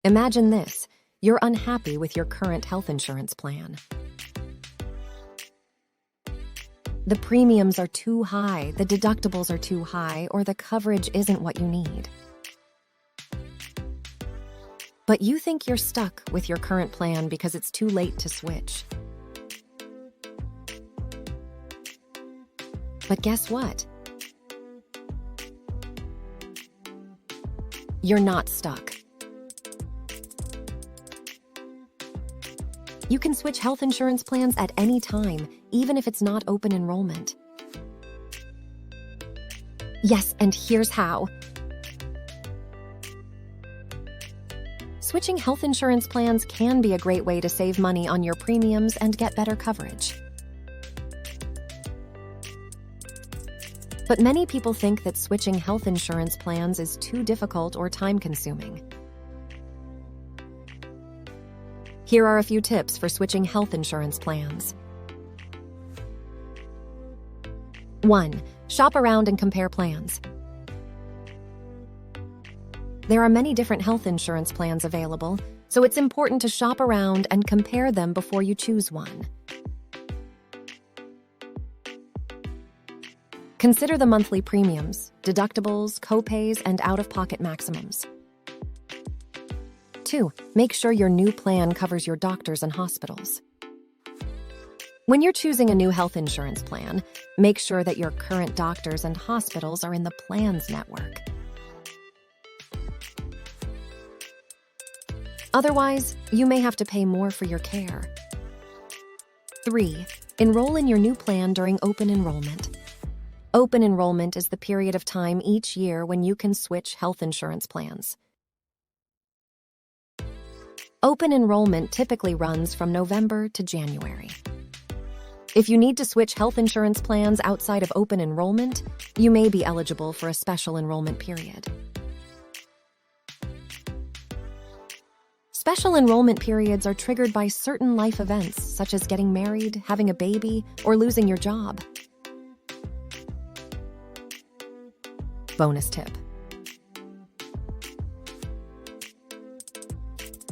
Imagine this. You're unhappy with your current health insurance plan. The premiums are too high, the deductibles are too high, or the coverage isn't what you need. But you think you're stuck with your current plan because it's too late to switch. But guess what? You're not stuck. You can switch health insurance plans at any time, even if it's not open enrollment. Yes, and here's how. Switching health insurance plans can be a great way to save money on your premiums and get better coverage. But many people think that switching health insurance plans is too difficult or time-consuming. Here are a few tips for switching health insurance plans. 1. Shop around and compare plans. There are many different health insurance plans available, so it's important to shop around and compare them before you choose one. Consider the monthly premiums, deductibles, copays, and out-of-pocket maximums. 2. Make sure your new plan covers your doctors and hospitals. When you're choosing a new health insurance plan, make sure that your current doctors and hospitals are in the plan's network. Otherwise, you may have to pay more for your care. 3. Enroll in your new plan during open enrollment. Open enrollment is the period of time each year when you can switch health insurance plans. Open enrollment typically runs from November to January. If you need to switch health insurance plans outside of open enrollment, you may be eligible for a special enrollment period. Special enrollment periods are triggered by certain life events, such as getting married, having a baby, or losing your job. Bonus tip.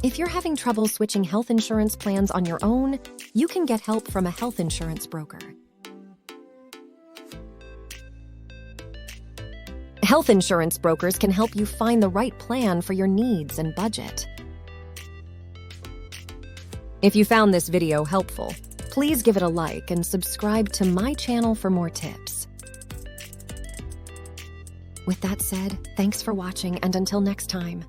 If you're having trouble switching health insurance plans on your own, you can get help from a health insurance broker. Health insurance brokers can help you find the right plan for your needs and budget. If you found this video helpful, please give it a like and subscribe to my channel for more tips. With that said, thanks for watching, and until next time.